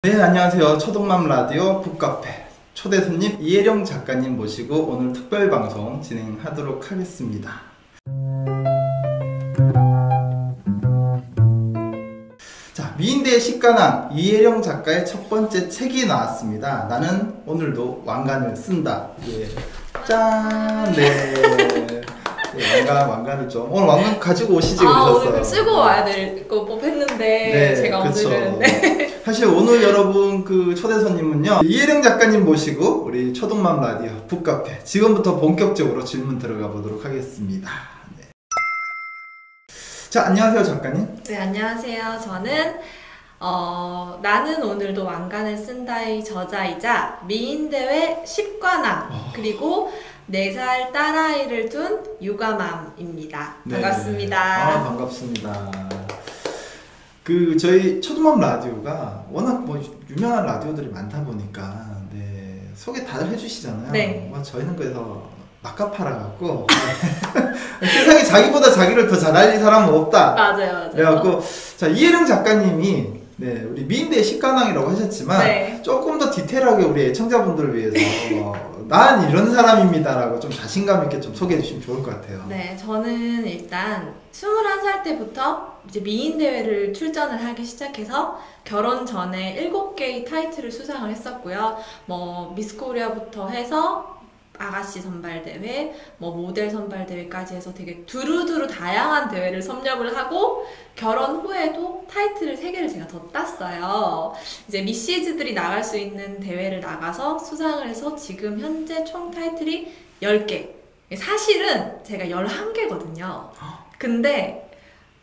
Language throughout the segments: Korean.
네, 안녕하세요. 초동맘 라디오 북카페 초대 손님 이혜령 작가님 모시고 오늘 특별 방송 진행하도록 하겠습니다. 자, 미인대의 식가남 이혜령 작가의 첫 번째 책이 나왔습니다. 나는 오늘도 왕관을 쓴다. 예. 짠! 네. 네, 왕관을 좀 오늘 왕관 가지고 오시지 그러셨어요. 오늘 쓰고 와야 될 거 법했는데 네, 제가 그쵸. 오늘은 네. 사실 오늘 여러분 그 초대 손님은요 이혜령 작가님 모시고 우리 초동맘 라디오 북카페 지금부터 본격적으로 질문 들어가 보도록 하겠습니다. 네. 자, 안녕하세요 작가님. 네, 안녕하세요. 저는 나는 오늘도 왕관을 쓴다의 저자이자 미인대회 10관왕 그리고 4살 딸아이를 둔 육아맘입니다. 네. 반갑습니다. 반갑습니다. 그 저희 초동맘 라디오가 워낙 뭐 유명한 라디오들이 많다 보니까 네, 소개 다들 해주시잖아요. 네. 저희는 그래서 막가팔아 갖고 세상에 자기보다 자기를 더 잘 알릴 사람은 없다. 맞아요. 그래갖고 자 이혜령 작가님이 네, 우리 미인대의 식가왕이라고 하셨지만 네. 조금 더 디테일하게 우리 애청자분들을 위해서 난 이런 사람입니다라고 좀 자신감 있게 좀 소개해 주시면 좋을 것 같아요. 네, 저는 일단 21살 때부터 이제 미인대회를 출전을 하기 시작해서 결혼 전에 7개의 타이틀을 수상을 했었고요. 뭐 미스코리아부터 해서 아가씨 선발대회, 뭐 모델 선발대회까지 해서 되게 두루두루 다양한 대회를 섭렵을 하고 결혼 후에도 타이틀을 3개를 제가 더 땄어요. 이제 미시즈들이 나갈 수 있는 대회를 나가서 수상을 해서 지금 현재 총 타이틀이 10개. 사실은 제가 11개거든요. 근데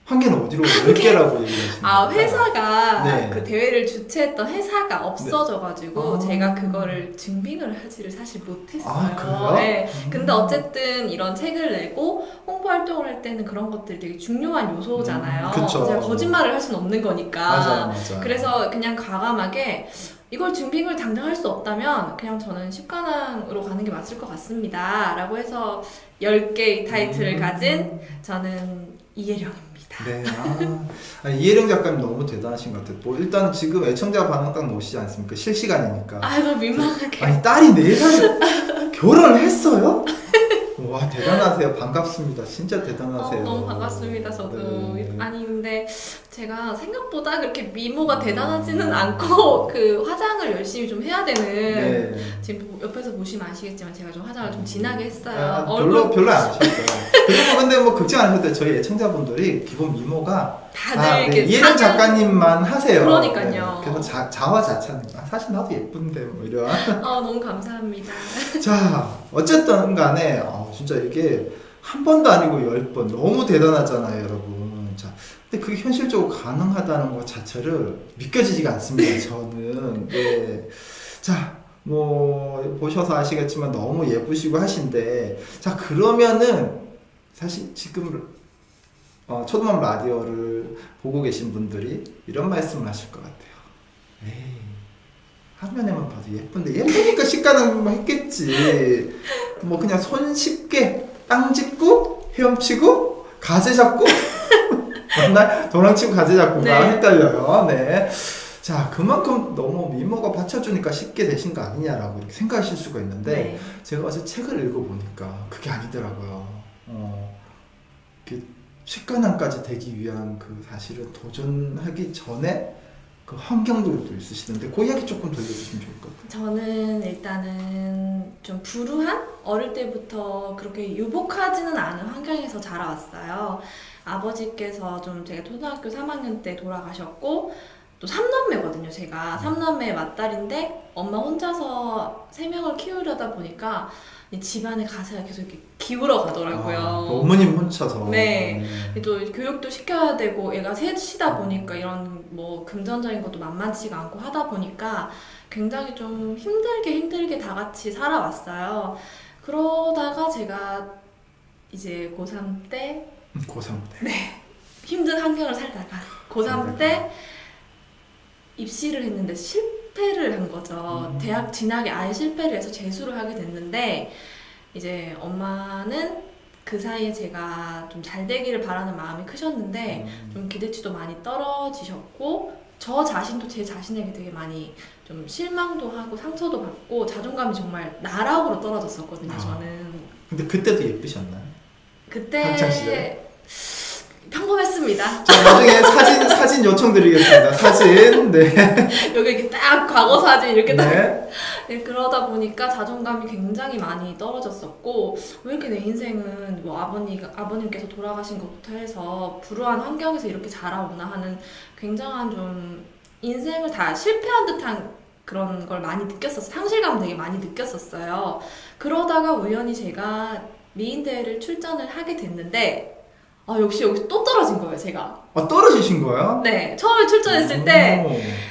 한 개는 어디로 10개라고 얘기하시나요? 회사가 네. 그 대회를 주최했던 회사가 없어져가지고 네. 제가 그거를 증빙을 하지를 사실 못했어요. 아, 그래요? 네. 근데 어쨌든 이런 책을 내고 홍보 활동을 할 때는 그런 것들이 되게 중요한 요소잖아요. 그쵸. 제가 거짓말을 할 수는 없는 거니까. 맞아요. 그래서 그냥 과감하게 이걸 증빙을 당장 할 수 없다면 그냥 저는 10관왕으로 가는 게 맞을 것 같습니다. 라고 해서 10개의 타이틀을 가진 저는 이혜령입니다. 네, 이혜령 작가님 너무 대단하신 것 같아요. 뭐 일단 지금 애청자 반응 딱 나오시지 않습니까? 실시간이니까. 너무 민망하게. 아니 딸이 4살 결혼을 했어요? 와, 대단하세요. 반갑습니다. 진짜 대단하세요. 너무 반갑습니다. 저도. 네. 아니 근데 제가 생각보다 그렇게 미모가 대단하지는 않고 그 화장을 열심히 좀 해야 되는 네. 지금 옆에서 보시면 아시겠지만 제가 좀 화장을 좀 진하게 했어요. 별로 안 하셨어요. 그리고 근데 뭐 걱정 안 하셔도 돼요. 저희 애청자분들이 기본 미모가 다들 이렇게 이혜령 작가님만 하세요. 그러니까요. 네. 그래서 자화자찬. 사실 나도 예쁜데 뭐 이런. 너무 감사합니다. 자, 어쨌든 간에 진짜 이게 한 번도 아니고 10번 너무 대단하잖아요, 여러분. 자, 근데 그게 현실적으로 가능하다는 것 자체를 믿겨지지가 않습니다, 저는. 네. 자, 뭐 보셔서 아시겠지만 너무 예쁘시고 하신데, 자, 그러면은 사실 지금 초동맘 라디오를 보고 계신 분들이 이런 말씀을 하실 것 같아요. 에이, 화면에만 봐도 예쁜데 예쁘니까 식가남 했겠지. 뭐 그냥 손 쉽게 땅 짚고 헤엄치고 가재 잡고 맨날 도랑치고 가재 잡고가 네. 헷갈려요. 네. 자, 그만큼 너무 미모가 받쳐주니까 쉽게 되신 거 아니냐라고 이렇게 생각하실 수가 있는데 네. 제가 어제 책을 읽어보니까 그게 아니더라고요. 식가남까지 되기 위한 그 사실은 도전하기 전에 그 환경도 또 있으시는데 그 이야기 조금 들려주시면 좋을 것 같아요. 저는 일단은 좀 불우한 어릴 때부터 그렇게 유복하지는 않은 환경에서 자라왔어요. 아버지께서 좀 제가 초등학교 3학년 때 돌아가셨고 또 3남매거든요. 제가 3남매의 맏딸인데 엄마 혼자서 3명을 키우려다 보니까 집안의 가세가 계속 이렇게 기울어 가더라고요. 어머님 혼자서. 네. 또 교육도 시켜야 되고 애가 셋이다 보니까 이런 뭐 금전적인 것도 만만치가 않고 하다 보니까 굉장히 좀 힘들게 다 같이 살아왔어요. 그러다가 제가 이제 고3 때 네. 힘든 환경을 살다가 고3 때 입시를 했는데 실패를 한 거죠. 대학 진학에 아예 실패를 해서 재수를 하게 됐는데 이제 엄마는 그 사이에 제가 좀 잘 되기를 바라는 마음이 크셨는데 좀 기대치도 많이 떨어지셨고 저 자신도 제 자신에게 되게 많이 좀 실망도 하고 상처도 받고 자존감이 정말 나락으로 떨어졌었거든요. 저는. 근데 그때도 예쁘셨나요? 한창 시절? 그때 평범했습니다. 자, 나중에 사진 요청드리겠습니다. 사진. 네. 여기 이렇게 딱 과거 사진 이렇게 딱. 네. 네, 그러다 보니까 자존감이 굉장히 많이 떨어졌었고, 왜 이렇게 내 인생은 뭐 아버님께서 돌아가신 것부터 해서 불우한 환경에서 이렇게 자라오나 하는 굉장한 좀 인생을 다 실패한 듯한 그런 걸 많이 느꼈었어요. 상실감 되게 많이 느꼈었어요. 그러다가 우연히 제가 미인대회를 출전을 하게 됐는데, 역시 여기서 또 떨어진 거예요, 제가. 떨어지신 거예요? 네, 처음에 출전했을 때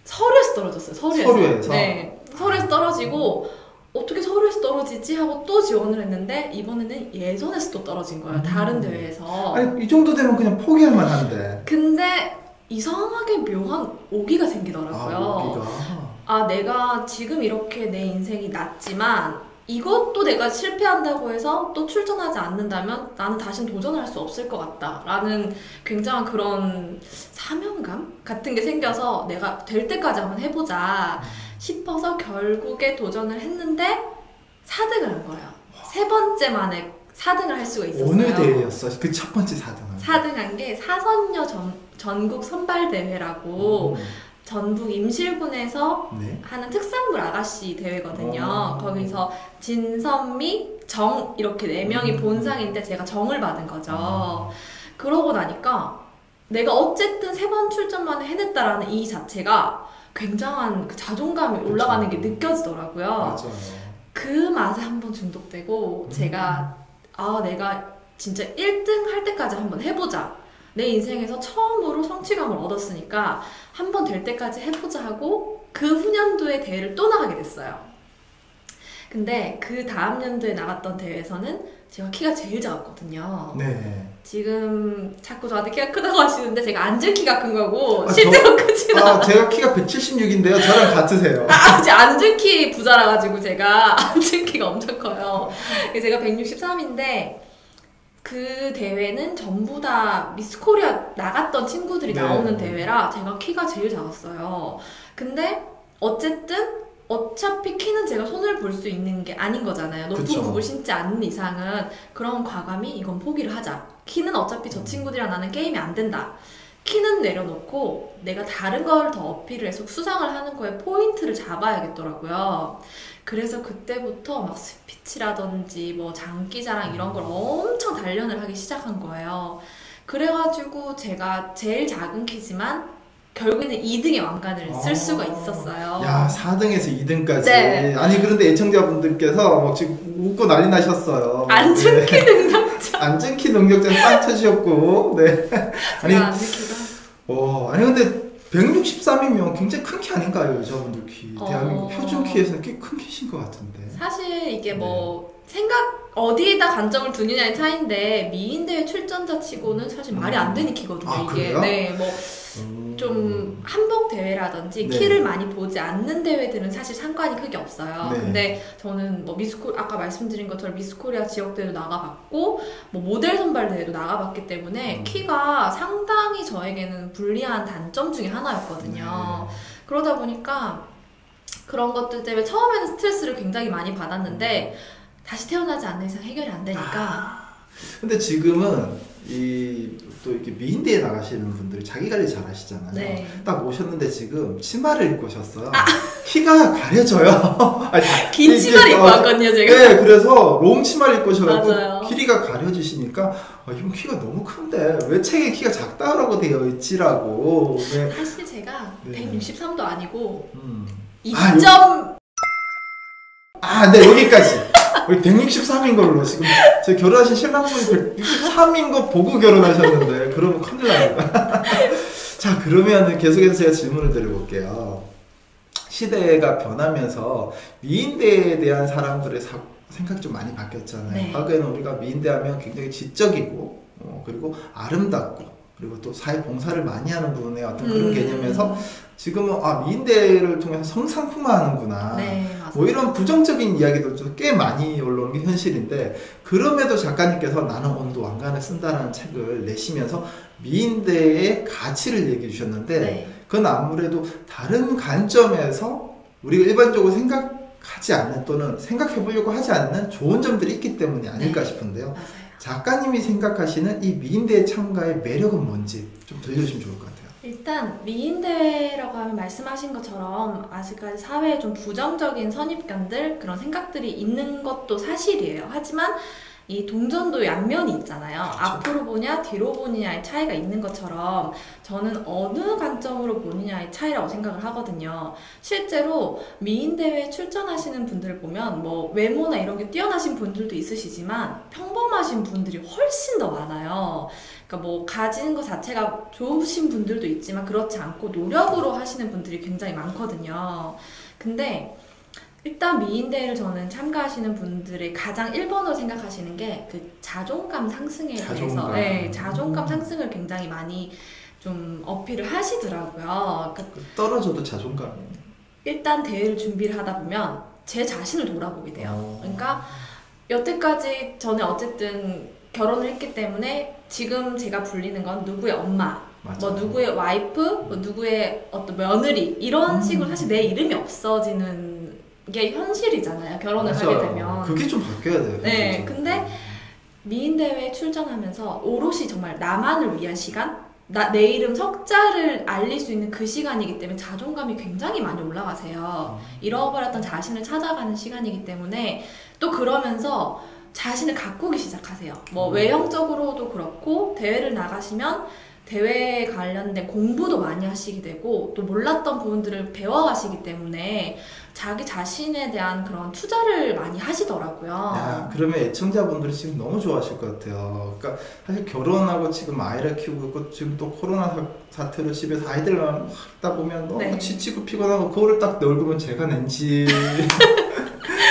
서류에서 떨어졌어요. 서류에서? 네, 서류에서 떨어지고 어떻게 서류에서 떨어지지 하고 또 지원을 했는데 이번에는 예선에서 또 떨어진 거예요. 다른 대회에서. 아니, 이 정도 되면 그냥 포기할 만한데. 근데 이상하게 묘한 오기가 생기더라고요. 오기가. 내가 지금 이렇게 내 인생이 났지만 이것도 내가 실패한다고 해서 또 출전하지 않는다면 나는 다시는 도전할 수 없을 것 같다 라는 굉장한 그런 사명감 같은 게 생겨서 내가 될 때까지 한번 해보자 싶어서 결국에 도전을 했는데 4등을 한 거예요. 3번째 만에 4등을 할 수가 있었어요. 어느 대회였어? 그 첫 번째 4등은? 4등한 게 사선녀 전국 선발대회라고 전북 임실군에서 네. 하는 특산물 아가씨 대회거든요. 거기서 진선미, 정 이렇게 4명이 본상인데 제가 정을 받은 거죠. 그러고 나니까 내가 어쨌든 3번 출전만에 해냈다라는 이 자체가 굉장한 그 자존감이 올라가는 게 느껴지더라고요. 맞아요. 그 맛에 한번 중독되고 제가 내가 진짜 1등 할 때까지 한번 해보자. 내 인생에서 처음으로 성취감을 얻었으니까 한 번 될 때까지 해보자 하고 그 후년도에 대회를 또 나가게 됐어요. 근데 그 다음 연도에 나갔던 대회에서는 제가 키가 제일 작았거든요. 네. 지금 자꾸 저한테 키가 크다고 하시는데 제가 앉은 키가 큰 거고 실제로 크진 않아요. 제가 키가 176인데요. 저랑 같으세요. 제 앉은 키 부자라가지고 제가 앉은 키가 엄청 커요. 제가 163인데 그 대회는 전부 다 미스 코리아 나갔던 친구들이 나오는 대회라 제가 키가 제일 작았어요. 근데 어차피 키는 제가 손을 볼 수 있는 게 아닌 거잖아요. 높은 굽을 신지 않는 이상은. 그럼 과감히 이건 포기를 하자. 키는 어차피 저 친구들이랑 나는 게임이 안 된다. 키는 내려놓고 내가 다른 걸 더 어필을 해서 수상을 하는 거에 포인트를 잡아야겠더라고요. 그래서 그때부터 막 스피치라든지 뭐 장기자랑 이런 걸 엄청 단련을 하기 시작한 거예요. 그래가지고 제가 제일 작은 키지만 결국에는 2등의 왕관을 쓸 수가 있었어요. 야, 4등에서 2등까지. 네. 아니, 그런데 애청자분들께서 막 지금 웃고 난리 나셨어요. 앉은 키 능력자. 앉은 키 능력자는 빵 터지셨고. 네. 아니, 앉은 키가. 아니, 근데 163이면 굉장히 큰 키 아닌가요, 여자분들 키? 대한민국 표준 키에서는 꽤 큰 키신 것 같은데. 사실 이게 뭐 어디에다 관점을 두느냐의 차이인데 미인대회 출전자 치고는 사실 말이 안 되는 키거든요. 이게. 그래요? 네, 뭐 좀 한복 대회라든지 키를 많이 보지 않는 대회들은 사실 상관이 크게 없어요. 근데 저는 뭐 아까 말씀드린 것처럼 미스코리아 지역대회도 나가봤고 뭐 모델 선발 대회도 나가봤기 때문에 키가 상당히 저에게는 불리한 단점 중에 하나였거든요. 그러다 보니까 그런 것들 때문에 처음에는 스트레스를 굉장히 많이 받았는데 다시 태어나지 않는 이상 해결이 안 되니까. 근데 지금은 또 이렇게 미인대회 나가시는 분들이 자기 관리 잘 하시잖아요. 네. 딱 오셨는데 지금 치마를 입고 오셨어요. 키가 가려져요. 긴 치마를 입고 왔거든요, 제가. 네, 그래서 롱 치마를 입고 오셔가지고 맞아요. 길이가 가려지시니까 이분 키가 너무 큰데 왜 책에 키가 작다라고 되어 있지라고. 네. 사실 제가 163도 아니고 2. 네, 여기까지. 우리 163인 걸로 지금 제 결혼하신 신랑분이 163인 거 보고 결혼하셨는데 그러면 큰일 납니다. 자, 그러면 계속해서 제가 질문을 드려볼게요. 시대가 변하면서 미인대에 대한 사람들의 생각이 좀 많이 바뀌었잖아요. 과거에는 우리가 미인대하면 굉장히 지적이고 그리고 아름답고 그리고 또 사회 봉사를 많이 하는 분의 어떤 그런 개념에서 지금은 미인대를 통해서 성상품화하는구나. 뭐 이런 부정적인 이야기도 꽤 많이 올라오는 게 현실인데, 그럼에도 작가님께서 나는 오늘도 왕관을 쓴다라는 책을 내시면서 미인대의 가치를 얘기해 주셨는데 그건 아무래도 다른 관점에서 우리가 일반적으로 생각하지 않는 또는 생각해 보려고 하지 않는 좋은 점들이 있기 때문이 아닐까 네. 싶은데요. 맞아요. 작가님이 생각하시는 이 미인대회 참가의 매력은 뭔지 좀 들려주시면 좋을 것 같아요. 일단 미인대회라고 하면 말씀하신 것처럼 아직까지 사회에 좀 부정적인 선입견들 그런 생각들이 있는 것도 사실이에요. 하지만 이 동전도 양면이 있잖아요. 그렇죠. 앞으로 보냐 뒤로 보느냐의 차이가 있는 것처럼 저는 어느 관점으로 보느냐의 차이라고 생각을 하거든요. 실제로 미인대회에 출전하시는 분들을 보면 뭐 외모나 이런 게 뛰어나신 분들도 있으시지만 평범하신 분들이 훨씬 더 많아요. 그러니까 뭐 가지는 것 자체가 좋으신 분들도 있지만 그렇지 않고 노력으로 하시는 분들이 굉장히 많거든요. 근데 일단 미인대회를 저는 참가하시는 분들의 가장 1번으로 생각하시는 게 그 자존감 상승에 대해서 네, 자존감 상승을 굉장히 많이 좀 어필을 하시더라고요. 그러니까 떨어져도 자존감이. 일단 대회를 준비를 하다 보면 제 자신을 돌아보게 돼요. 그러니까 여태까지 저는 어쨌든 결혼을 했기 때문에 지금 제가 불리는 건 누구의 엄마, 맞아요. 뭐 누구의 와이프, 뭐 누구의 어떤 며느리 이런 식으로 사실 내 이름이 없어지는 게 현실이잖아요. 결혼을 맞아요. 하게 되면. 그게 좀 바뀌어야 돼요. 네, 현실적으로. 근데 미인대회에 출전하면서 오롯이 정말 나만을 위한 시간? 내 이름 석자를 알릴 수 있는 그 시간이기 때문에 자존감이 굉장히 많이 올라가세요. 잃어버렸던 자신을 찾아가는 시간이기 때문에 또 그러면서 자신을 가꾸기 시작하세요. 뭐 외형적으로도 그렇고 대회를 나가시면 대회에 관련된 공부도 많이 하시게 되고 또 몰랐던 부분들을 배워가시기 때문에 자기 자신에 대한 그런 투자를 많이 하시더라고요. 야, 그러면 애청자분들이 지금 너무 좋아하실 것 같아요. 그러니까 사실 결혼하고 지금 아이를 키우고 있고 지금 또 코로나 사태로 집에서 아이들만 하다 보면 너무 네. 지치고 피곤하고 그거를 딱 넓으면 제가 낸지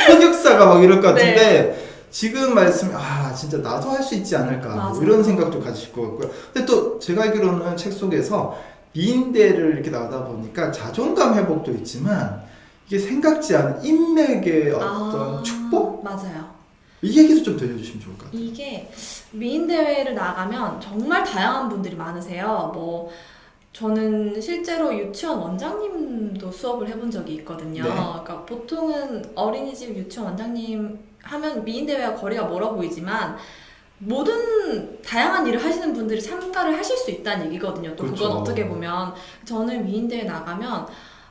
흑역사가 막 이럴 것 같은데 지금 말씀 진짜 나도 할 수 있지 않을까 뭐 맞아요. 이런 생각도 가지실 것 같고요. 근데 또 제가 알기로는 책 속에서 미인대를 이렇게 나가다 보니까 자존감 회복도 있지만 이게 생각지 않은 인맥의 어떤 축복? 맞아요. 이 얘기도 좀 들려주시면 좋을 것 같아요. 이게 미인대회를 나가면 정말 다양한 분들이 많으세요. 뭐 저는 실제로 유치원 원장님도 수업을 해본 적이 있거든요. 네. 그러니까 보통은 어린이집 유치원 원장님 하면 미인대회와 거리가 멀어 보이지만 모든 다양한 일을 하시는 분들이 참가를 하실 수 있다는 얘기거든요. 또 그렇죠. 그건 어떻게 보면 저는 미인대회 나가면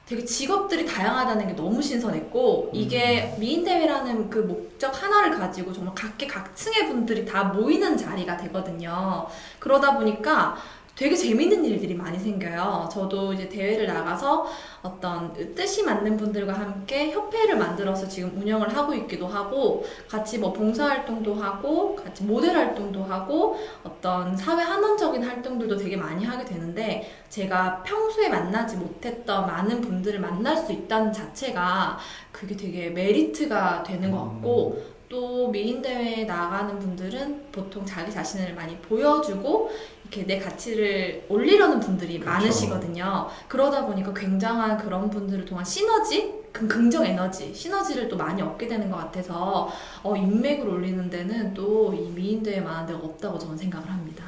되게 직업들이 다양하다는 게 너무 신선했고 이게 미인대회라는 그 목적 하나를 가지고 정말 각계각층의 분들이 다 모이는 자리가 되거든요. 그러다 보니까 되게 재밌는 일들이 많이 생겨요. 저도 이제 대회를 나가서 어떤 뜻이 맞는 분들과 함께 협회를 만들어서 지금 운영을 하고 있기도 하고 같이 뭐 봉사활동도 하고 같이 모델 활동도 하고 어떤 사회 환원적인 활동들도 되게 많이 하게 되는데 제가 평소에 만나지 못했던 많은 분들을 만날 수 있다는 자체가 그게 되게 메리트가 되는 것 같고 또 미인대회에 나가는 분들은 보통 자기 자신을 많이 보여주고 이렇게 내 가치를 올리려는 분들이 그렇죠. 많으시거든요. 그러다 보니까 굉장한 그런 분들을 통한 시너지? 긍정 에너지, 시너지를 또 많이 얻게 되는 것 같아서 인맥을 올리는 데는 또 이 미인대회만한 데가 없다고 저는 생각을 합니다.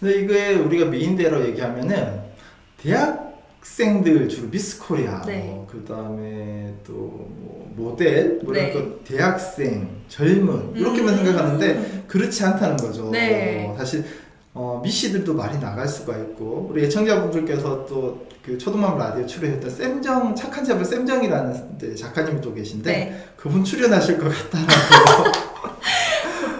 근데 이게 우리가 미인대라고 얘기하면은 대학생들 주로 미스 코리아, 네. 그 다음에 또 뭐 모델, 뭐 네. 이런 거 대학생, 젊은 이렇게만 생각하는데 그렇지 않다는 거죠. 네. 사실 미씨들도 많이 나갈 수가 있고 우리 애청자분들께서 또 그 초등맘 라디오 출연했던 쌤정 착한 자부 쌤정이라는 작가님이 또 계신데 네. 그분 출연하실 것 같다라고.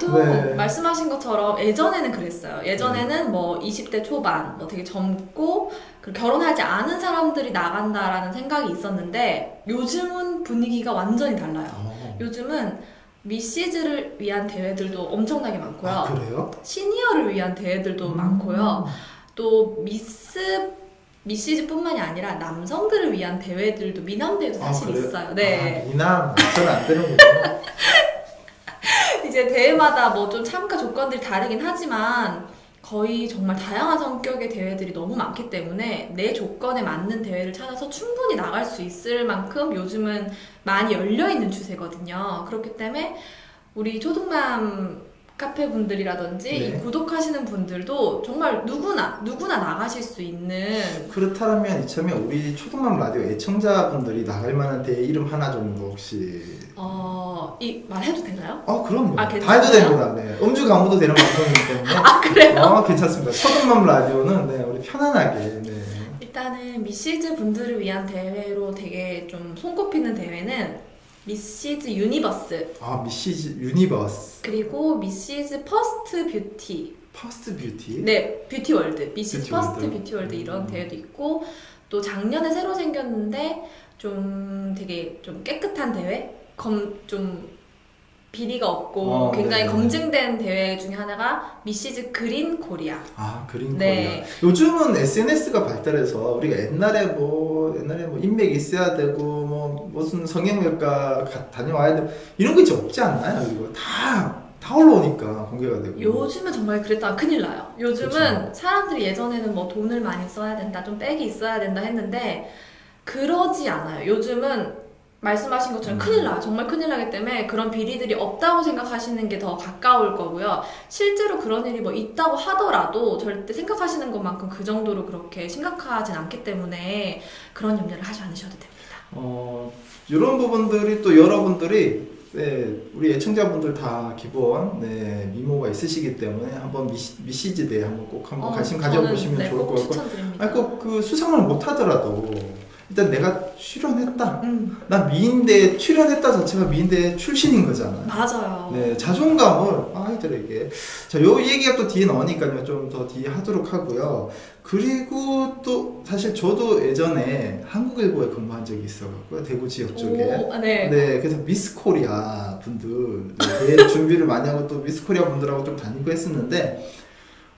보통 네. 말씀하신 것처럼 예전에는 그랬어요. 예전에는 뭐 20대 초반, 뭐 되게 젊고 결혼하지 않은 사람들이 나간다라는 생각이 있었는데 요즘은 분위기가 완전히 달라요. 요즘은 미시즈를 위한 대회들도 엄청나게 많고요. 그래요? 시니어를 위한 대회들도 많고요. 또 미시즈뿐만이 아니라 남성들을 위한 대회들도 미남대회도 사실 그래요? 있어요. 네. 미남 저는 안 되는군요. 이제 대회마다 뭐 좀 참가 조건들이 다르긴 하지만 거의 정말 다양한 성격의 대회들이 너무 많기 때문에 내 조건에 맞는 대회를 찾아서 충분히 나갈 수 있을 만큼 요즘은 많이 열려있는 추세거든요. 그렇기 때문에 우리 초등맘 카페 분들이라든지 네. 이 구독하시는 분들도 정말 누구나 나가실 수 있는. 그렇다면 이참에 우리 초등맘 라디오 애청자분들이 나갈 만한 대 이름 하나 정도 혹시 이 말해도 되나요? 그럼요. 아, 다 해도 괜찮아요? 됩니다. 네. 음주 가무도 되는 방송이기 때문에 아, 그래요? 괜찮습니다. 초등맘 라디오는 네, 우리 편안하게 네. 일단은 미시즈 분들을 위한 대회로 되게 좀 손꼽히는 대회는 미시즈 유니버스, 미시즈 유니버스 그리고 미시즈 퍼스트 뷰티, 퍼스트 뷰티 네, 뷰티 월드, 미시즈 뷰티 퍼스트 월드. 뷰티 월드 이런 대회도 있고, 또 작년에 새로 생겼는데 좀 되게 좀 깨끗한 대회, 좀 비리가 없고 굉장히 네네. 검증된 대회 중에 하나가 미시즈 그린 코리아. 그린 네. 코리아. 요즘은 SNS가 발달해서 우리가 옛날에 뭐 인맥이 있어야 되고 뭐 무슨 성형외과 다녀와야 되고 이런 거 이제 없지 않나요? 이거 다 올라오니까 공개가 되고. 요즘은 정말 그랬다가 큰일 나요. 요즘은 그쵸. 사람들이 예전에는 뭐 돈을 많이 써야 된다, 좀 백이 있어야 된다 했는데 그러지 않아요. 요즘은 말씀하신 것처럼 큰일 나요. 정말 큰일 나기 때문에 그런 비리들이 없다고 생각하시는 게 더 가까울 거고요. 실제로 그런 일이 뭐 있다고 하더라도 절대 생각하시는 것만큼 그 정도로 그렇게 심각하진 않기 때문에 그런 염려를 하지 않으셔도 됩니다. 이런 부분들이 또 여러분들이 우리 애청자분들 다 기본 미모가 있으시기 때문에 한번 미시즈 대회 한번 관심 가져보시면 저는, 좋을 것 꼭 같고. 추천드립니다. 꼭 그 수상을 못 하더라도 일단 내가 출연했다. 나 미인대에 출연했다 자체가 미인대 출신인 거잖아요. 맞아요. 네, 자존감을 아이들에게. 자, 요 얘기가 또 뒤에 나오니까요. 좀 더 뒤에 하도록 하고요. 그리고 또 사실 저도 예전에 한국일보에 근무한 적이 있어갖고요. 대구 지역 쪽에. 네. 그래서 미스 코리아 분들 대회 준비를 많이 하고 또 미스 코리아 분들하고 좀 다니고 했었는데.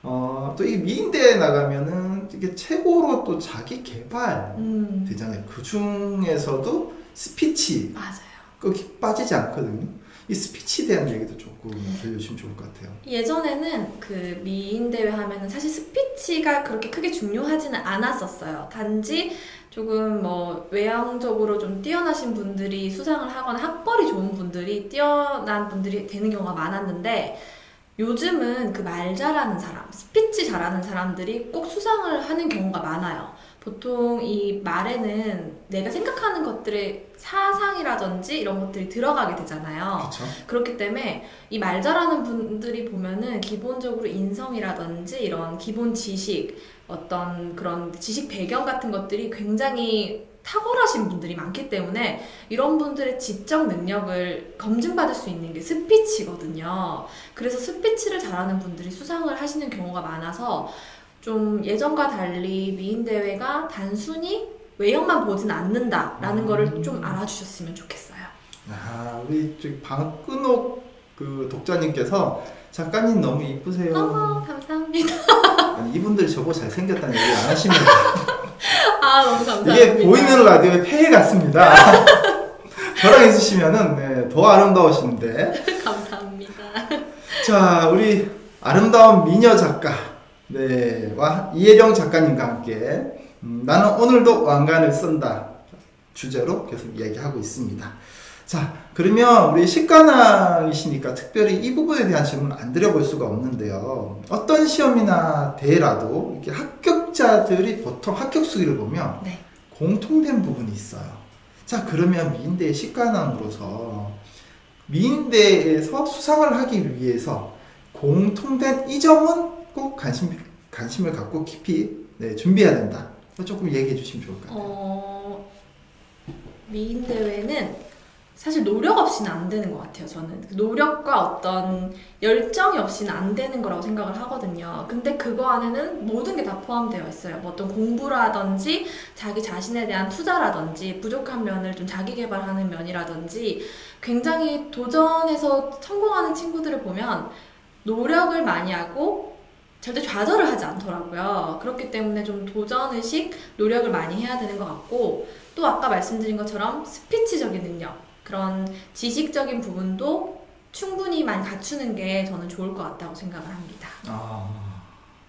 또 이 미인대에 나가면은 이게 최고로 또 자기 개발 되잖아요. 그 중에서도 스피치 맞아요. 거기 빠지지 않거든요. 이 스피치에 대한 얘기도 조금 들려주시면 좋을 것 같아요. 예전에는 그 미인 대회 하면은 사실 스피치가 그렇게 크게 중요하지는 않았었어요. 단지 조금 뭐 외향적으로 좀 뛰어나신 분들이 수상을 하거나 학벌이 좋은 분들이 뛰어난 분들이 되는 경우가 많았는데 요즘은 그 말 잘하는 사람, 스피치 잘하는 사람들이 꼭 수상을 하는 경우가 많아요. 보통 이 말에는 내가 생각하는 것들의 사상이라든지 이런 것들이 들어가게 되잖아요. 그쵸? 그렇기 때문에 이 말 잘하는 분들이 보면은 기본적으로 인성이라든지 이런 기본 지식, 어떤 그런 지식 배경 같은 것들이 굉장히 탁월하신 분들이 많기 때문에 이런 분들의 지적 능력을 검증받을 수 있는 게 스피치거든요. 그래서 스피치를 잘하는 분들이 수상을 하시는 경우가 많아서 좀 예전과 달리 미인대회가 단순히 외형만 보진 않는다라는 거를 좀 알아주셨으면 좋겠어요. 우리 저기 박근옥 그 독자님께서 작가님 너무 이쁘세요. 감사합니다. 아니, 이분들이 저보고 잘생겼다는 얘기 안 하시면 너무 감사합니다. 이게 보이는 라디오의 폐해 같습니다. 저랑 있으시면은 더 아름다우신데. 감사합니다. 자, 우리 아름다운 미녀 작가 와 이혜령 작가님과 함께 나는 오늘도 왕관을 쓴다 주제로 계속 이야기하고 있습니다. 자, 그러면 우리 식관왕이시니까 특별히 이 부분에 대한 질문을 안 드려볼 수가 없는데요. 어떤 시험이나 대회라도 이렇게 합격자들이 보통 합격 수기를 보면 공통된 부분이 있어요. 자, 그러면 미인대의 식관왕으로서 미인대에서 수상을 하기 위해서 공통된 이 점은 꼭 관심을 갖고 깊이 준비해야 된다. 조금 얘기해 주시면 좋을 것 같아요. 미인 대회는 사실 노력 없이는 안 되는 것 같아요. 저는 노력과 어떤 열정이 없이는 안 되는 거라고 생각을 하거든요. 근데 그거 안에는 모든 게 다 포함되어 있어요. 뭐 어떤 공부라든지 자기 자신에 대한 투자라든지 부족한 면을 좀 자기 개발하는 면이라든지 굉장히 도전해서 성공하는 친구들을 보면 노력을 많이 하고 절대 좌절을 하지 않더라고요. 그렇기 때문에 좀 도전의식, 노력을 많이 해야 되는 것 같고, 또 아까 말씀드린 것처럼 스피치적인 능력, 그런 지식적인 부분도 충분히 많이 갖추는 게 저는 좋을 것 같다고 생각을 합니다.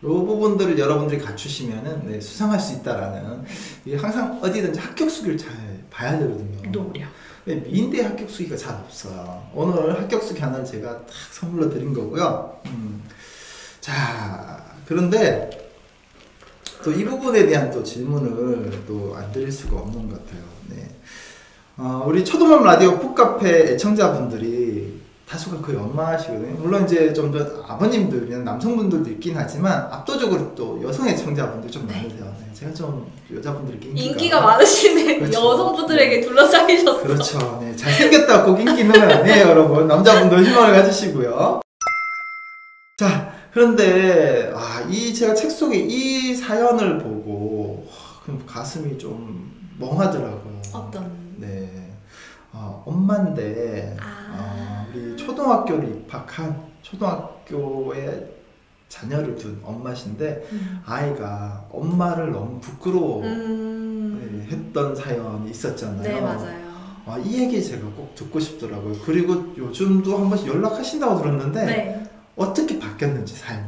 이 부분들을 여러분들이 갖추시면은 네, 수상할 수 있다라는 이게 항상 어디든지 합격 수기를 잘 봐야 되거든요. 노력. 미인대 합격 수기가 잘 없어요. 오늘 합격 수기 하나를 제가 딱 선물로 드린 거고요. 자, 그런데 또 이 부분에 대한 또 질문을 또 안 드릴 수가 없는 것 같아요. 네. 우리 초도맘 라디오 풋카페 애청자분들이 다수가 거의 엄마시거든요. 물론 이제 좀 더 아버님들, 남성분들도 있긴 하지만 압도적으로 또 여성 애청자분들 좀 많으세요. 네. 제가 좀 여자분들에게 인기가 많으시네. 그렇죠. 여성분들에게 둘러싸이셨어. 그렇죠. 네. 잘생겼다고 꼭 인기는 아니에요, 여러분. 남자분들 희망을 가지시고요. 자, 그런데 이 제가 책 속에 이 사연을 보고 가슴이 좀 멍하더라고요. 어떤? 네. 엄마인데 우리 초등학교를 입학한 초등학교에 자녀를 둔 엄마신데 아이가 엄마를 너무 부끄러워 네, 했던 사연이 있었잖아요. 네, 맞아요. 이 얘기 제가 꼭 듣고 싶더라고요. 그리고 요즘도 한 번씩 연락하신다고 들었는데 네. 어떻게 바뀌었는지 삶이.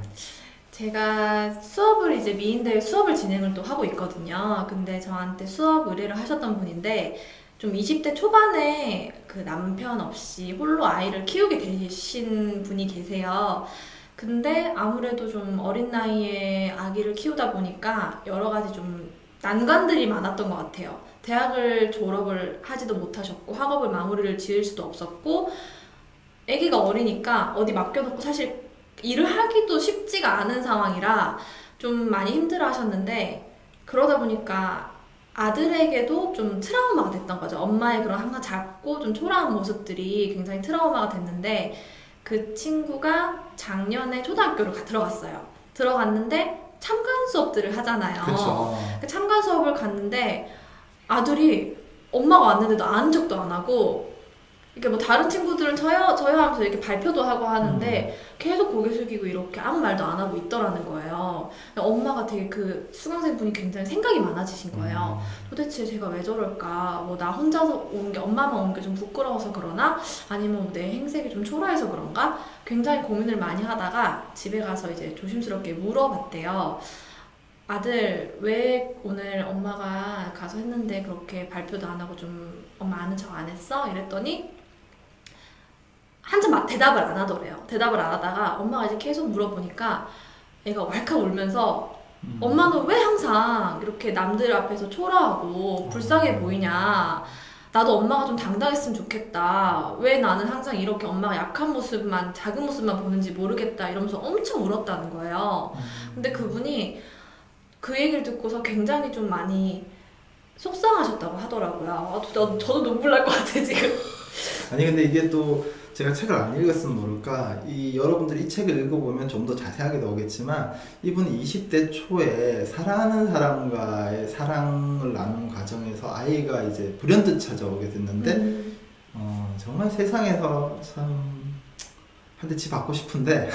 제가 수업을 이제 미인대회 수업을 진행을 또 하고 있거든요. 근데 저한테 수업 의뢰를 하셨던 분인데 좀 20대 초반에 그 남편 없이 홀로 아이를 키우게 되신 분이 계세요. 근데 아무래도 좀 어린 나이에 아기를 키우다 보니까 여러 가지 좀 난관들이 많았던 것 같아요. 대학을 졸업을 하지도 못하셨고 학업을 마무리를 지을 수도 없었고 아기가 어리니까 어디 맡겨놓고 사실 일을 하기도 쉽지가 않은 상황이라 좀 많이 힘들어 하셨는데 그러다 보니까 아들에게도 좀 트라우마가 됐던 거죠. 엄마의 그런 항상 작고 좀 초라한 모습들이 굉장히 트라우마가 됐는데 그 친구가 작년에 초등학교를 들어갔어요. 들어갔는데 참관 수업들을 하잖아요. 그렇죠. 그 참관 수업을 갔는데 아들이 엄마가 왔는데도 아는 척도 안 하고 이렇게 뭐 다른 친구들은 저요 하면서 이렇게 발표도 하고 하는데 계속 고개 숙이고 이렇게 아무 말도 안 하고 있더라는 거예요. 엄마가 되게 그 수강생 분이 굉장히 생각이 많아지신 거예요. 도대체 제가 왜 저럴까? 뭐 나 혼자서 온 게 엄마만 온 게 좀 부끄러워서 그러나? 아니면 내 행색이 좀 초라해서 그런가? 굉장히 고민을 많이 하다가 집에 가서 이제 조심스럽게 물어봤대요. 아들, 왜 오늘 엄마가 가서 했는데 그렇게 발표도 안 하고 좀 엄마 아는 척 안 했어? 이랬더니 한참 대답을 안 하더래요. 대답을 안 하다가 엄마가 이제 계속 물어보니까 애가 왈칵 울면서 엄마는 왜 항상 이렇게 남들 앞에서 초라하고 불쌍해 보이냐? 나도 엄마가 좀 당당했으면 좋겠다. 왜 나는 항상 이렇게 엄마가 약한 모습만, 작은 모습만 보는지 모르겠다. 이러면서 엄청 울었다는 거예요. 근데 그분이 그 얘기를 듣고서 굉장히 좀 많이 속상하셨다고 하더라고요. 저도 눈물 날 것 같아 지금. 아니 근데 이게 또 제가 책을 안 읽었으면 모를까 여러분들이 이 책을 읽어보면 좀 더 자세하게 나오겠지만 이분이 20대 초에 사랑하는 사람과의 사랑을 나누는 과정에서 아이가 이제 불현듯 찾아오게 됐는데 정말 세상에서 참 한 대 치 받고 싶은데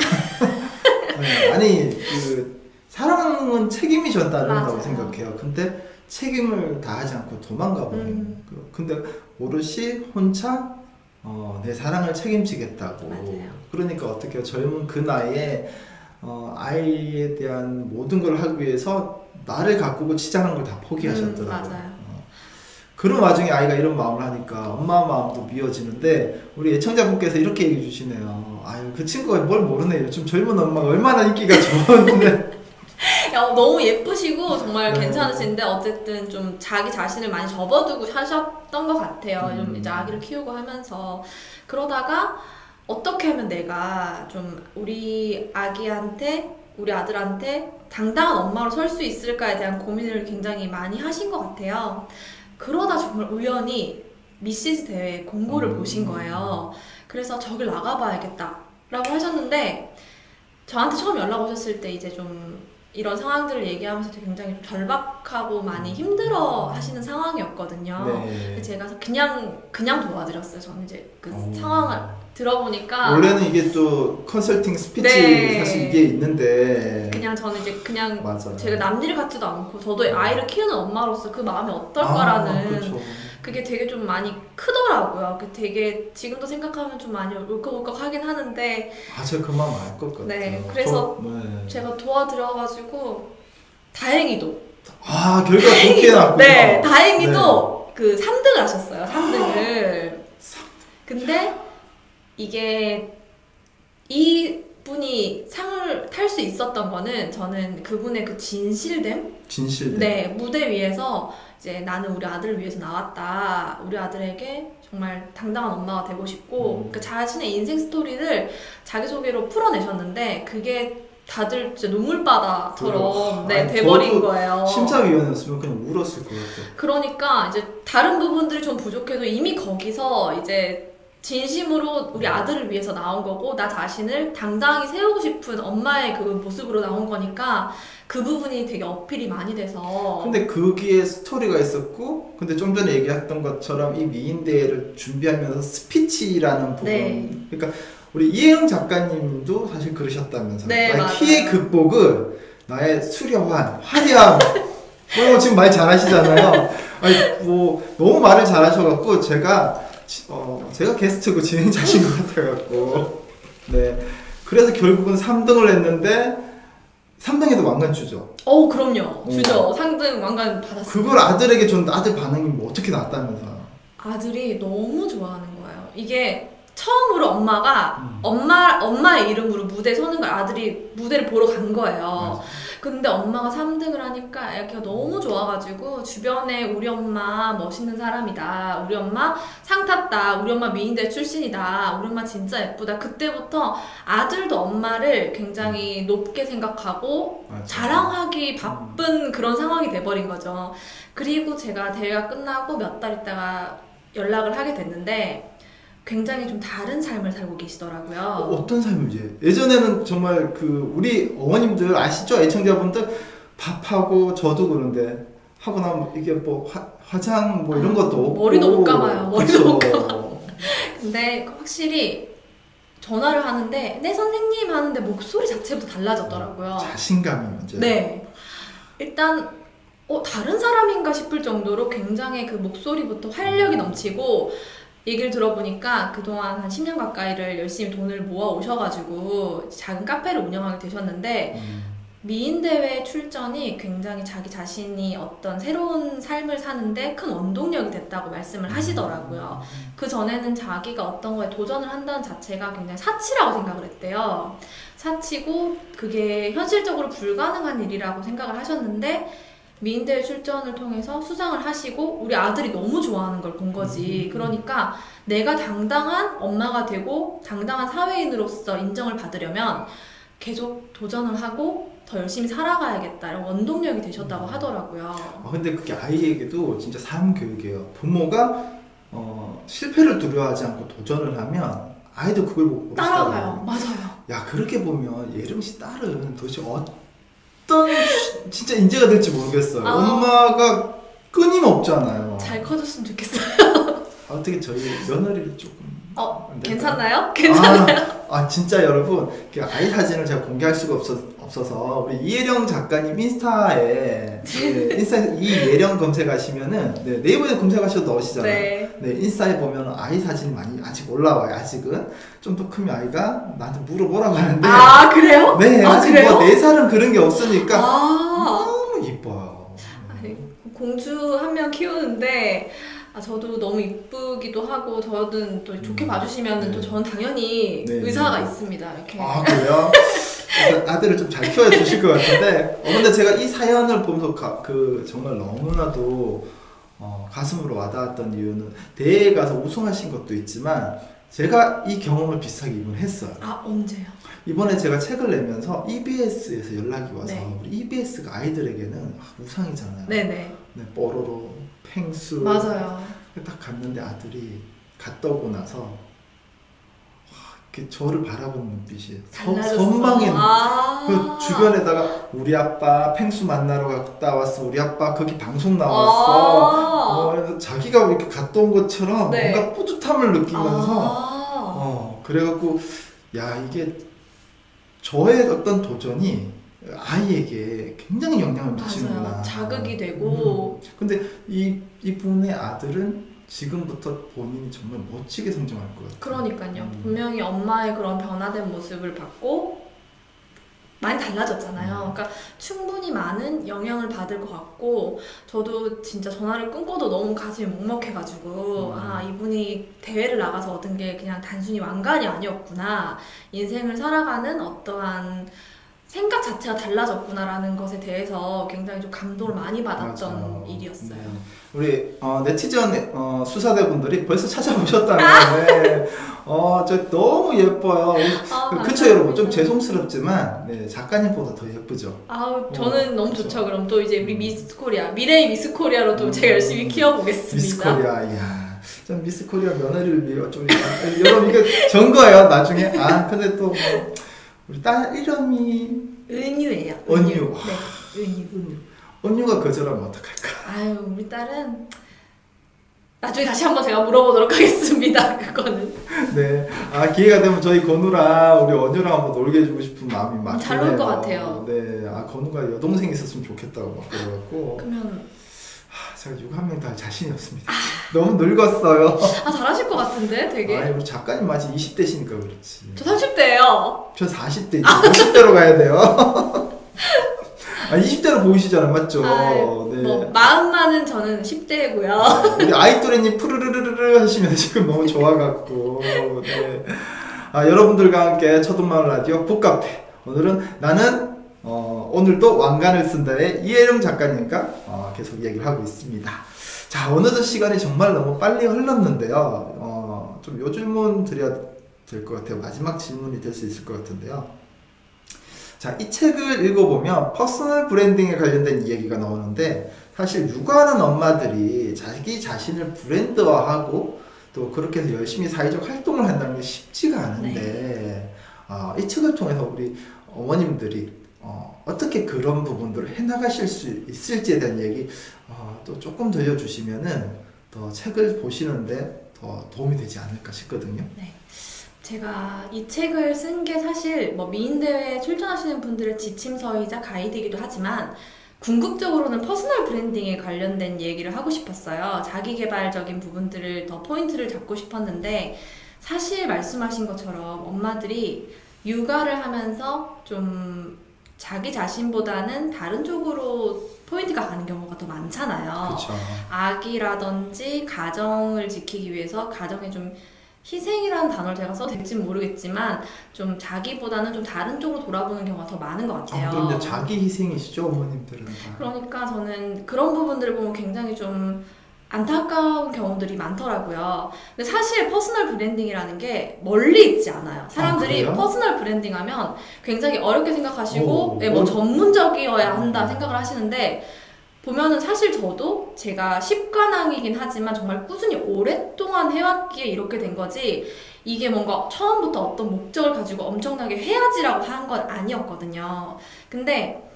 아니 그 사랑은 책임이 전다른다고 생각해요. 근데 책임을 다하지 않고 도망가 버리는 근데 오롯이 혼자 내 사랑을 책임지겠다고. 맞아요. 그러니까 어떻게 젊은 그 나이에 아이에 대한 모든 걸 하기 위해서 나를 가꾸고 치장한 걸 다 포기하셨더라고요. 맞아요. 그런 와중에 아이가 이런 마음을 하니까 엄마 마음도 미어지는데 우리 애청자분께서 이렇게 얘기해 주시네요. 아유 그 친구가 뭘 모르네. 요즘 젊은 엄마가 얼마나 인기가 좋은데. 너무 예쁘시고 정말 네. 괜찮으신데 어쨌든 좀 자기 자신을 많이 접어두고 사셨던 것 같아요. 좀 이제 아기를 키우고 하면서 그러다가 어떻게 하면 내가 좀 우리 아기한테 우리 아들한테 당당한 엄마로 설 수 있을까에 대한 고민을 굉장히 많이 하신 것 같아요. 그러다 정말 우연히 미시즈 대회 공고를 보신 거예요. 그래서 저길 나가봐야겠다 라고 하셨는데 저한테 처음 연락 오셨을 때 이제 좀 이런 상황들을 얘기하면서 굉장히 좀 절박하고 많이 힘들어 하시는 상황이었거든요. 네. 제가 그냥 도와드렸어요. 저는 이제 그 상황을 들어보니까 원래는 이게 또 컨설팅 스피치 네. 사실 이게 있는데 그냥 저는 이제 그냥 맞아요. 제가 남일 같지도 않고 저도 아이를 키우는 엄마로서 그 마음이 어떨까라는 그렇죠. 그게 되게 좀 많이 크더라고요. 되게 지금도 생각하면 좀 많이 울컥울컥하긴 하는데. 아, 제가 그 마음 알 것 같아요. 네, 그래서 네. 제가 도와드려가지고 다행히도. 아, 결과가 좋게 났구나. 네, 다행히도 그 3등을 하셨어요. 3등을. 근데 이게 이분이 상을 탈 수 있었던 거는 저는 그분의 그 진실됨? 네, 무대 위에서 이제 나는 우리 아들을 위해서 나왔다. 우리 아들에게 정말 당당한 엄마가 되고 싶고 그 자신의 인생 스토리를 자기소개로 풀어내셨는데 그게 다들 진짜 눈물바다처럼 네, 돼버린 거예요. 심사위원이었으면 그냥 울었을 것 같아요. 그러니까 이제 다른 부분들이 좀 부족해도 이미 거기서 이제 진심으로 우리 아들을 위해서 나온 거고 나 자신을 당당히 세우고 싶은 엄마의 그 모습으로 나온 거니까 그 부분이 되게 어필이 많이 돼서. 근데 거기에 스토리가 있었고 근데 좀 전에 얘기했던 것처럼 이 미인대회를 준비하면서 스피치라는 부분 네. 그러니까 우리 이혜영 작가님도 사실 그러셨다면서요. 네, 나의 맞아요. 키의 극복을 나의 수려한 화려함 뭐 지금 말 잘하시잖아요. 아니 뭐 너무 말을 잘하셔갖고 제가 게스트고 진행자신 것 같아갖고 네 그래서 결국은 3등을 했는데 3등에도 왕관 주죠. 그럼요. 주죠. 상등 왕관 받았어요. 그걸 아들에게 줬는데 아들 반응이 뭐 어떻게 나왔다면서. 아들이 너무 좋아하는 거예요. 이게 처음으로 엄마가 엄마의 이름으로 무대에 서는 걸 아들이 무대를 보러 간 거예요. 근데 엄마가 3등을 하니까 애가 너무 좋아가지고 주변에 우리 엄마 멋있는 사람이다. 우리 엄마 상 탔다. 우리 엄마 미인대 출신이다. 우리 엄마 진짜 예쁘다. 그때부터 아들도 엄마를 굉장히 높게 생각하고 맞아. 자랑하기 바쁜 그런 상황이 돼버린 거죠. 그리고 제가 대회가 끝나고 몇 달 있다가 연락을 하게 됐는데 굉장히 좀 다른 삶을 살고 계시더라고요. 어떤 삶이지? 예전에는 정말 그 우리 어머님들 아시죠? 애청자분들 밥하고 저도 그런데 하고 나면 이게 뭐 화장 뭐 이런 것도 없고 머리도 못 감아요. 머리도 못 그렇죠. 감아. 근데 확실히 전화를 하는데 네 선생님 하는데 목소리 자체부터 달라졌더라고요. 자신감이 먼저. 네. 일단 다른 사람인가 싶을 정도로 굉장히 그 목소리부터 활력이 넘치고 얘기를 들어보니까 그동안 한 10년 가까이를 열심히 돈을 모아 오셔가지고 작은 카페를 운영하게 되셨는데 미인대회 출전이 굉장히 자기 자신이 어떤 새로운 삶을 사는데 큰 원동력이 됐다고 말씀을 하시더라고요. 그 전에는 자기가 어떤 거에 도전을 한다는 자체가 굉장히 사치라고 생각을 했대요. 사치고 그게 현실적으로 불가능한 일이라고 생각을 하셨는데 미인대회 출전을 통해서 수상을 하시고 우리 아들이 너무 좋아하는 걸 본 거지. 그러니까 내가 당당한 엄마가 되고 당당한 사회인으로서 인정을 받으려면 계속 도전을 하고 더 열심히 살아가야겠다 이런 원동력이 되셨다고 하더라고요. 근데 그게 아이에게도 진짜 삶 교육이에요. 부모가 실패를 두려워하지 않고 도전을 하면 아이도 그걸 보고 따라가요. 맞아요. 야 그렇게 보면 예령 씨 딸은 도대체 어떤 진짜 인재가 될지 모르겠어요. 엄마가 끊임없잖아요. 잘 커졌으면 좋겠어요. 어떻게 저희 며느리를 조금 괜찮나요? 괜찮아요? 진짜 여러분 아이 사진을 제가 공개할 수가 없어서 우리 이예령 작가님 인스타에 이예령 검색하시면은 네이버에 검색하셔도 나오시잖아요. 네, 인스타에 보면 아이 사진이 많이 아직 올라와요. 아직은 좀 더 크면 아이가 나한테 물어보라고 하는데 그래요? 네, 아직 그래요? 뭐 4살은 그런 게 없으니까 너무 이뻐요. 공주 한 명 키우는데 저도 너무 이쁘기도 하고 저는 또 좋게 봐주시면 또 저는 당연히 의사가 있습니다. 이렇게. 그래요? 아들을 좀 잘 키워 주실 것 같은데 근데 제가 이 사연을 보면서 정말 너무나도 가슴으로 와닿았던 이유는 대회에 가서 우승하신 것도 있지만 제가 이 경험을 비슷하게 이번에 했어요. 언제요? 이번에 제가 책을 내면서 EBS에서 연락이 와서 우리 EBS가 아이들에게는 우상이잖아요. 네네. 뽀로로, 펭수. 맞아요. 딱 갔는데 아들이 갔다 오고 나서 저를 바라보는 눈빛이 선망의 그 주변에다가 우리 아빠 펭수 만나러 갔다 왔어. 우리 아빠 거기 방송 나왔어. 자기가 이렇게 갔다 온 것처럼 뭔가 뿌듯함을 느끼면서 그래갖고 야 이게 저의 어떤 도전이 아이에게 굉장히 영향을 미치는구나. 자극이 되고. 근데 이분의 아들은 지금부터 본인이 정말 멋지게 성장할 것 같아요. 그러니까요. 분명히 엄마의 그런 변화된 모습을 받고 많이 달라졌잖아요. 그러니까 충분히 많은 영향을 받을 것 같고, 저도 진짜 전화를 끊고도 너무 가슴이 먹먹해가지고 아, 이분이 대회를 나가서 얻은 게 그냥 단순히 왕관이 아니었구나, 인생을 살아가는 어떠한 생각 자체가 달라졌구나라는 것에 대해서 굉장히 좀 감동을 많이 받았던 맞아요. 일이었어요. 네. 우리 네티즌 수사대 분들이 벌써 찾아보셨다는데 저 너무 예뻐요. 그쵸 여러분, 좀 죄송스럽지만 네, 작가님보다 더 예쁘죠. 아우, 저는 너무 좋죠. 그럼 또 이제 우리 미스 코리아, 미래의 미스 코리아로 또 제가 열심히 키워보겠습니다. 미스 코리아, 이야, 전 미스 코리아 면허를 위해 좀 여러분 이게 전거예요 나중에. 아 근데 또 뭐, 우리 딸 이름이 은유예요. 은유. 네, 은유. 은유가 거절하면 어떡할까? 아유, 우리 딸은 나중에 다시 한번 제가 물어보도록 하겠습니다. 그거는. 네, 기회가 되면 저희 건우랑 우리 언유랑 한번 놀게 해주고 싶은 마음이 많아요. 잘 놀 것 같아요. 네, 건우가 여동생 있었으면 좋겠다고 막 그래갖고. 그러면 제가 육 한 명 다 할 자신이 없습니다. 너무 늙었어요. 잘하실 것 같은데, 되게. 우리 작가님 아직 20대시니까 그렇지. 저 30대예요. 저 40대, 50대로 가야 돼요. 20대로 보이시잖아요, 맞죠? 네. 뭐 마음만은 저는 10대고요. 우리 아이토레님 푸르르르르 하시면 지금 너무 좋아갖고. 네. 여러분들과 함께 첫음마을 라디오 북카페. 오늘은 나는 오늘도 왕관을 쓴다의 이혜령 작가님과 계속 이야기를 하고 있습니다. 자, 어느덧 시간이 정말 너무 빨리 흘렀는데요. 좀 요 질문 드려야 될 것 같아요. 마지막 질문이 될 수 있을 것 같은데요. 자, 이 책을 읽어보면 퍼스널 브랜딩에 관련된 이야기가 나오는데, 사실 육아하는 엄마들이 자기 자신을 브랜드화하고 또 그렇게 해서 열심히 사회적 활동을 한다는 게 쉽지가 않은데, 이 책을 통해서 우리 어머님들이 어떻게 그런 부분들을 해나가실 수 있을지에 대한 얘기 또 조금 들려주시면은 더 책을 보시는데 더 도움이 되지 않을까 싶거든요. 네. 제가 이 책을 쓴 게 사실 뭐 미인대회에 출전하시는 분들의 지침서이자 가이드이기도 하지만, 궁극적으로는 퍼스널 브랜딩에 관련된 얘기를 하고 싶었어요. 자기개발적인 부분들을 더 포인트를 잡고 싶었는데, 사실 말씀하신 것처럼 엄마들이 육아를 하면서 좀 자기 자신보다는 다른 쪽으로 포인트가 가는 경우가 더 많잖아요. 그쵸. 아기라든지 가정을 지키기 위해서 가정에 좀 희생이라는 단어를 제가 써도 될지는 모르겠지만 좀 자기보다는 좀 다른 쪽으로 돌아보는 경우가 더 많은 것 같아요. 그런데 자기 희생이시죠, 어머님들은 다. 그러니까 저는 그런 부분들을 보면 굉장히 좀 안타까운 경우들이 많더라고요. 근데 사실 퍼스널 브랜딩이라는 게 멀리 있지 않아요. 사람들이 퍼스널 브랜딩 하면 굉장히 어렵게 생각하시고 뭐 전문적이어야 한다 생각을 하시는데, 보면은 사실 저도 제가 십관왕이긴 하지만 정말 꾸준히 오랫동안 해왔기에 이렇게 된 거지, 이게 뭔가 처음부터 어떤 목적을 가지고 엄청나게 해야지라고 한 건 아니었거든요. 근데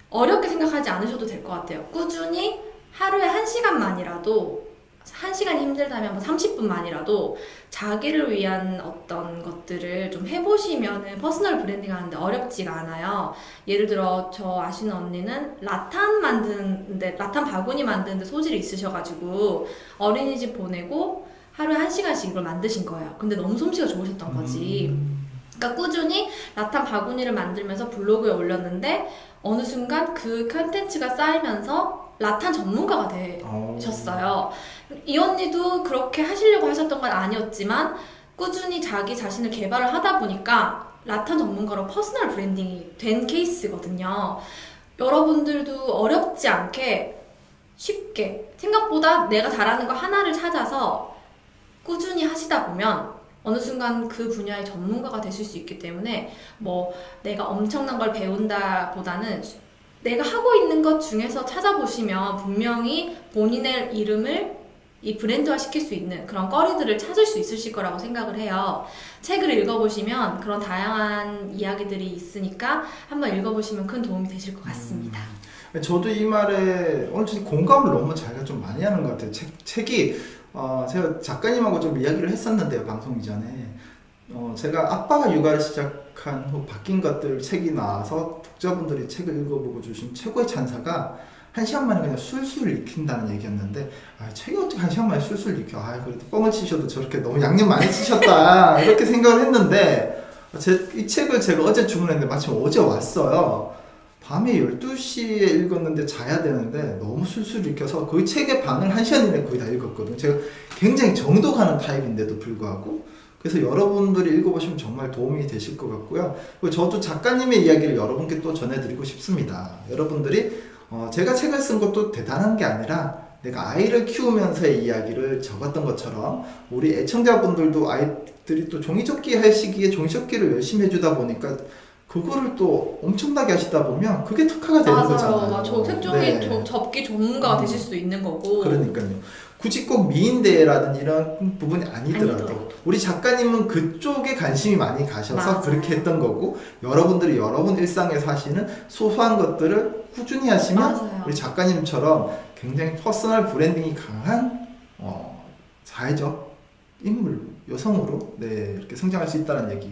어렵게 생각하지 않으셔도 될 것 같아요. 꾸준히 하루에 1시간만이라도, 1시간이 힘들다면 뭐 30분만이라도 자기를 위한 어떤 것들을 좀 해보시면은 퍼스널 브랜딩 하는데 어렵지가 않아요. 예를 들어 저 아시는 언니는 라탄 바구니 만드는데 소질이 있으셔가지고 어린이집 보내고 하루에 1시간씩 이걸 만드신 거예요. 근데 너무 솜씨가 좋으셨던 거지. 그러니까 꾸준히 라탄 바구니를 만들면서 블로그에 올렸는데 어느 순간 그 컨텐츠가 쌓이면서 라탄 전문가가 되셨어요. 이 언니도 그렇게 하시려고 하셨던 건 아니었지만 꾸준히 자기 자신을 개발을 하다 보니까 라탄 전문가로 퍼스널 브랜딩이 된 케이스거든요. 여러분들도 어렵지 않게 쉽게 생각보다 내가 잘하는 거 하나를 찾아서 꾸준히 하시다 보면 어느 순간 그 분야의 전문가가 되실 수 있기 때문에, 뭐 내가 엄청난 걸 배운다 보다는 내가 하고 있는 것 중에서 찾아보시면 분명히 본인의 이름을 이 브랜드화 시킬 수 있는 그런 거리들을 찾을 수 있으실 거라고 생각을 해요. 책을 읽어보시면 그런 다양한 이야기들이 있으니까 한번 읽어보시면 큰 도움이 되실 것 같습니다. 저도 이 말에 오늘 공감을 너무 자기가 좀 많이 하는 것 같아요. 책이 제가 작가님하고 좀 이야기를 했었는데요, 방송 이전에. 제가 아빠가 육아를 시작한 후 바뀐 것들 책이 나와서 독자분들이 책을 읽어보고 주신 최고의 찬사가 한 시간 만에 그냥 술술 익힌다는 얘기였는데 책이 어떻게 한 시간 만에 술술 익혀? 그래도 뻥을 치셔도 저렇게 너무 양념 많이 치셨다 이렇게 생각을 했는데 이 책을 제가 어제 주문했는데 마침 어제 왔어요. 밤에 12시에 읽었는데 자야 되는데 너무 술술 읽혀서 그 책의 반을 한 시간 이내에 거의 다 읽었거든요. 제가 굉장히 정도 가는 타입인데도 불구하고 그래서 여러분들이 읽어보시면 정말 도움이 되실 것 같고요. 그리고 저도 작가님의 이야기를 여러분께 또 전해드리고 싶습니다. 여러분들이 제가 책을 쓴 것도 대단한 게 아니라 내가 아이를 키우면서의 이야기를 적었던 것처럼 우리 애청자분들도 아이들이 또 종이접기 할 시기에 종이접기를 열심히 해주다 보니까 그거를 또 엄청나게 하시다 보면 그게 특화가 되는 거잖아요. 맞아요. 색종이 접기 전문가가 되실 수 있는 거고. 그러니까요. 굳이 꼭 미인대회라든 이런 부분이 아니더라도 우리 작가님은 그쪽에 관심이 많이 가셔서 맞아요. 그렇게 했던 거고 여러분들이 여러분 일상에서 하시는 소소한 것들을 꾸준히 하시면 맞아요. 우리 작가님처럼 굉장히 퍼스널 브랜딩이 강한 사회적 인물, 여성으로 이렇게 성장할 수 있다는 얘기.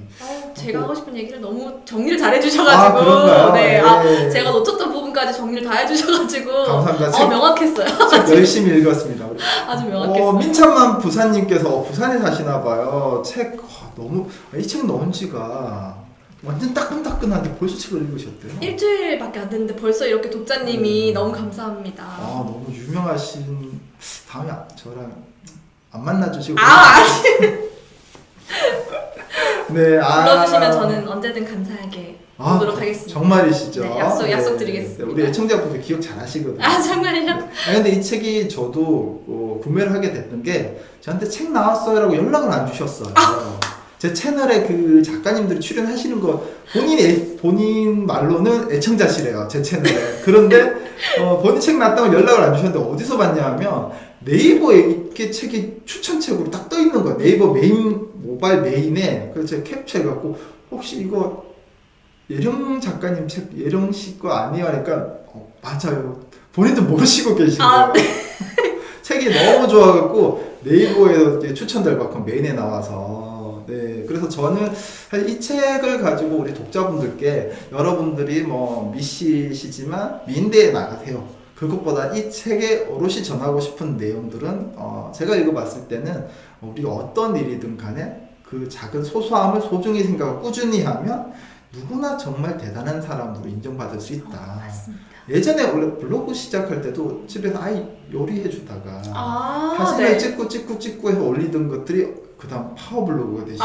제가 하고 싶은 얘기를 너무 정리를 잘 해주셔가지고 그런가요? 네. 제가 놓쳤던 부분까지 정리를 다 해주셔가지고 감사합니다. 명확했어요. 책 열심히 읽었습니다. 아주 명확했어요. 민찬만 부사님께서 부산에 사시나봐요. 이 책 넣은 지가 완전 따끈따끈한데 벌써 책을 읽으셨대요. 일주일밖에 안 됐는데 벌써 이렇게 독자님이 너무 감사합니다. 너무 유명하신 다음에 저랑 안 만나주시고 아직 네, 불러주시면 저는 언제든 감사하게 보도록 하겠습니다. 정말이시죠? 네, 약속 드리겠습니다. 우리 애청자분들 기억 잘 하시거든요. 정말요? 근데 이 책이 저도 구매를 하게 됐던 게 저한테 책 나왔어요 라고 연락을 안 주셨어요. 제 채널에 그 작가님들이 출연하시는 거 본인 말로는 애청자시래요. 제 채널에. 그런데 본인 책 나왔다고 연락을 안 주셨는데 어디서 봤냐 하면 네이버에 이렇게 책이 추천책으로 딱 떠 있는 거예요. 네이버 모바일 메인에. 그래서 제가 캡처해갖고 혹시 이거 예령 작가님 책 예령 씨 거 아니에요? 하니까 맞아요. 본인도 모르시고 계신 거예요. 네. 책이 너무 좋아갖고 네이버에서 추천될 만큼 메인에 나와서 그래서 저는 이 책을 가지고 우리 독자분들께 여러분들이 미시시지만 미인대에 나가세요. 그것보다 이 책에 오롯이 전하고 싶은 내용들은 제가 읽어봤을 때는 우리가 어떤 일이든 간에 그 작은 소소함을 소중히 생각하고 꾸준히 하면 누구나 정말 대단한 사람으로 인정받을 수 있다. 맞습니다. 예전에 원래 블로그 시작할 때도 집에서 아이 요리해주다가 사진을 찍고 해서 올리던 것들이 그 다음 파워블로그가 되시고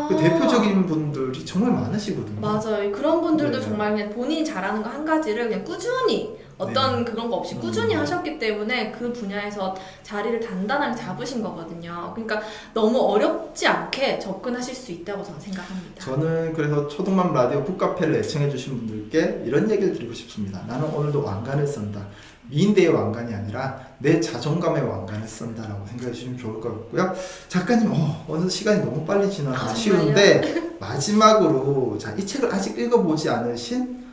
그 대표적인 분들이 정말 많으시거든요. 맞아요. 그런 분들도 정말 그냥 본인이 잘하는 거 한 가지를 그냥 꾸준히 그런 거 없이 꾸준히 하셨기 때문에 그 분야에서 자리를 단단하게 잡으신 거거든요. 그러니까 너무 어렵지 않게 접근하실 수 있다고 저는 생각합니다. 저는 그래서 초동맘 라디오 북카페를 애청해주신 분들께 이런 얘기를 드리고 싶습니다. 나는 오늘도 왕관을 쓴다. 미인대의 왕관이 아니라 내 자존감의 왕관을 쓴다라고 생각해 주시면 좋을 것 같고요. 작가님 어느 시간이 너무 빨리 지나서 아쉬운데 마지막으로 이 책을 아직 읽어보지 않으신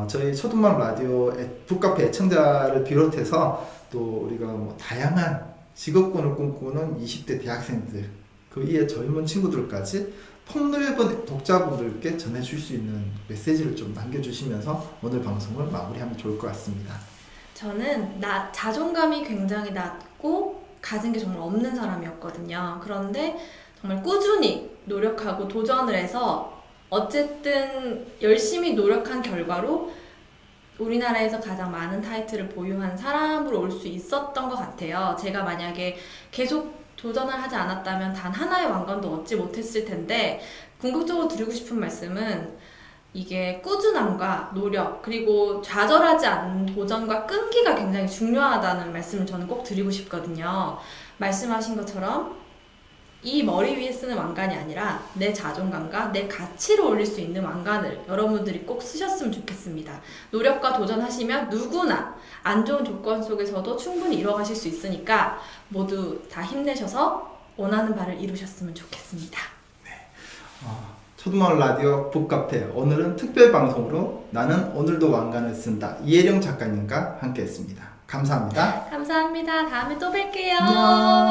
저희 초등맘 라디오 북카페 애청자를 비롯해서 또 우리가 다양한 직업군을 꿈꾸는 20대 대학생들 그 이에 젊은 친구들까지 폭넓은 독자분들께 전해줄 수 있는 메시지를 좀 남겨주시면서 오늘 방송을 마무리하면 좋을 것 같습니다. 저는 자존감이 굉장히 낮고 가진 게 정말 없는 사람이었거든요. 그런데 정말 꾸준히 노력하고 도전을 해서 어쨌든 열심히 노력한 결과로 우리나라에서 가장 많은 타이틀을 보유한 사람으로 올 수 있었던 것 같아요. 제가 만약에 계속 도전을 하지 않았다면 단 하나의 왕관도 얻지 못했을 텐데 궁극적으로 드리고 싶은 말씀은 이게 꾸준함과 노력 그리고 좌절하지 않는 도전과 끈기가 굉장히 중요하다는 말씀을 저는 꼭 드리고 싶거든요. 말씀하신 것처럼 이 머리 위에 쓰는 왕관이 아니라 내 자존감과 내 가치를 올릴 수 있는 왕관을 여러분들이 꼭 쓰셨으면 좋겠습니다. 노력과 도전하시면 누구나 안 좋은 조건 속에서도 충분히 이뤄가실 수 있으니까 모두 다 힘내셔서 원하는 바를 이루셨으면 좋겠습니다. 초등맘 라디오 북카페 오늘은 특별 방송으로 나는 오늘도 왕관을 쓴다 이혜령 작가님과 함께 했습니다. 감사합니다. 감사합니다. 다음에 또 뵐게요. 안녕.